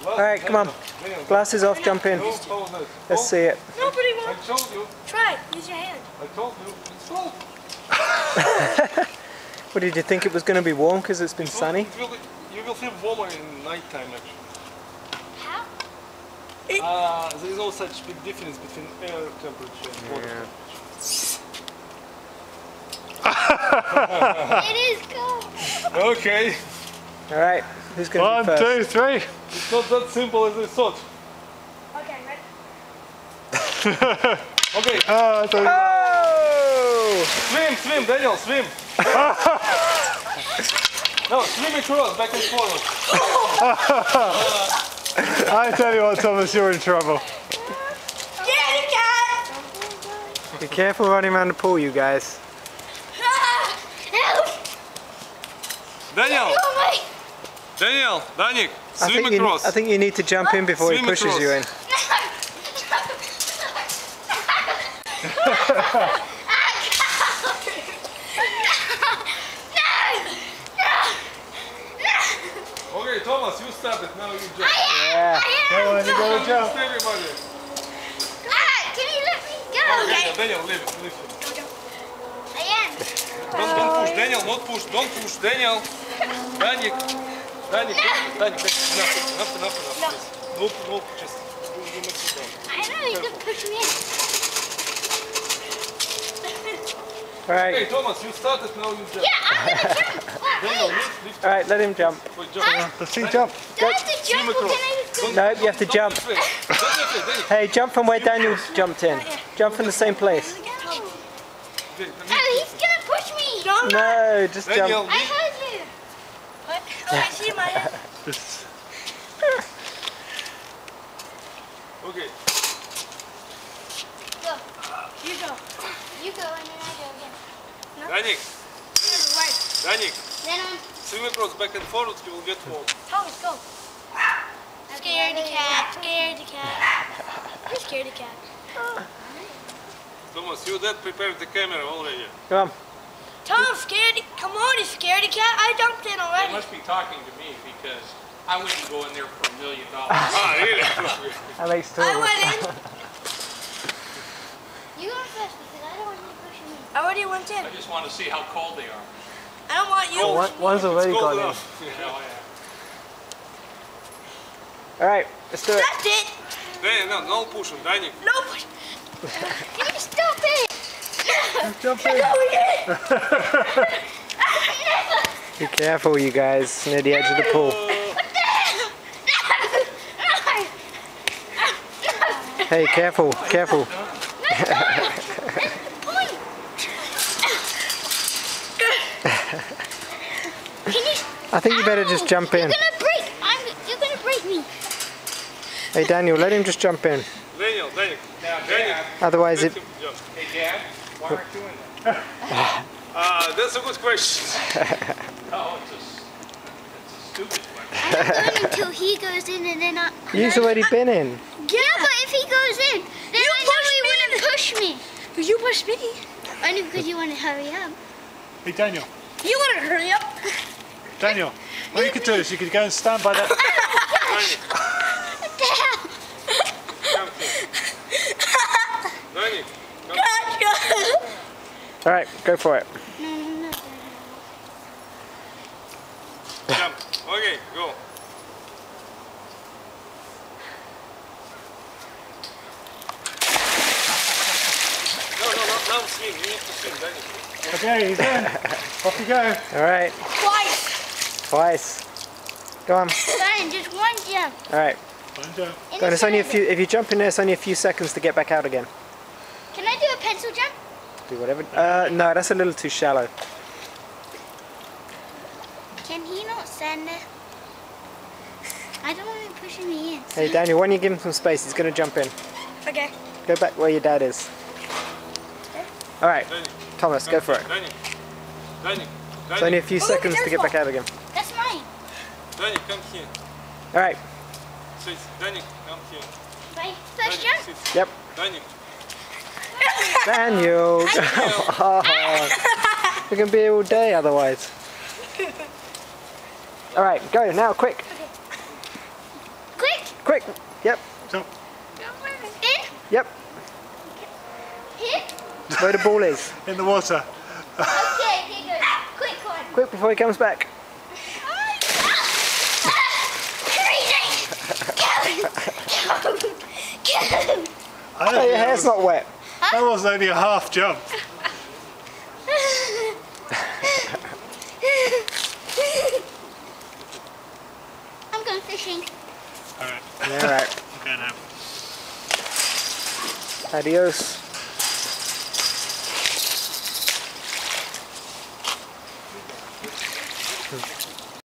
Alright, come on. Glasses off, jump in. Let's see it. Nobody won't. I told you. Try. Use your hand. I told you. It's slow. What, did you think it was going to be warm because it's been sunny? You will feel warmer in night time actually. How? There is no such big difference between air temperature and water temperature. It is cold. Okay. Alright, who's going to be 1, first? 2, 3. It's not that simple as I thought. Okay, ready? Okay. Oh! Swim, Daniel, swim. No, swim across, back and forward. I tell you what, Thomas, you're in trouble. Scaredy cat! Be careful running around the pool, you guys. Help! Daniel, Oh my! Danik, I think you need to jump in before he Swim pushes across. you in. Okay, Thomas, you start it, now you jump. Yeah. Go on, you gotta jump. Everybody. Can you let me go? Daniel, leave it. I am. Don't push, Daniel, not push, don't push, Daniel. Danik, enough. No, just you mix it down. I know you can push me in. Alright, Okay, Thomas, you started, now you jump. Yeah, I'm gonna jump. Daniel, Wait, lift. alright, let him jump. Wait, jump. The sea jump. do I have to jump or can I just go? No, you have to jump. Hey, jump from where Daniel jumped in. Jump from the same place. Oh, he's gonna push me. No, No, just Daniel, jump. I heard you. What? Oh, I see my head. Just Okay. Go. You go. You go and then I go again. No? Danik, Right. Then I'm... swim across, back and forward, you will get warm. Thomas, go. Scaredy cat. Scaredy cat. You're scaredy cat. Thomas, you that prepared the camera already. Come on. Tom, scaredy. Come on, you scaredy cat. I jumped in They already. must be talking to me because I wouldn't go in there for $1 million. Ah, really? That makes two I of us. went in. You go first because I don't want you pushing me. I already went in. I just want to see how cold they are. I don't want you. One's already It's cold gone in. enough. You know, yeah. Alright, let's do it. That's it. Daniel, no pushing, Danik. No push. Can you stop it? jump in. Be careful, you guys, near the edge of the pool. Hey, careful, careful. I think you better just jump in. You're gonna break me. Hey, Daniel, let him just jump in. Daniel. Now, Dad, Otherwise, Let it. him jump. hey, Dad, why aren't you in there? That's a good question. Oh, it's a stupid one. I'm going until he goes in and then I... You've already been in. Yeah, but if he goes in, then I know he wouldn't push me. You pushed me. Only because you want to hurry up. Hey, Daniel. You want to hurry up? Daniel, what you could do is you could go and stand by that. What the hell? Come here. Danik, come. Gotcha. Alright, go for it. No. Jump. Okay, go. No, now swim. You need to swim, Danik. Okay, he's in. Off you go. Alright, Twice. twice. Go on. Fine, just one jump. Alright, One jump. go on. It's only a few. If you jump in there, it's only a few seconds to get back out again. Can I do a pencil jump? Do whatever. No, that's a little too shallow. Can he not stand there? I don't want him pushing me in. Hey, Daniel, why don't you give him some space? He's going to jump in. Okay. Go back where your dad is. Alright, Danik, Thomas, go for it. Danik. It's only a few seconds to get back out again. That's mine. Danik, come here. Alright, Sit. Danik, come here. Right. First Danik, jump. sit. yep. Danik. Daniel! We can be here all day otherwise. Alright, go now, quick. Quick. quick. Yep. Jump. In? Yep. Here? Where the ball is. In the water. Okay, here goes. Quick one. Quick before he comes back. I don't Oh, think your hair's not wet. that was only a half jump. I'm going fishing. Alright, Alright. okay now. Adios.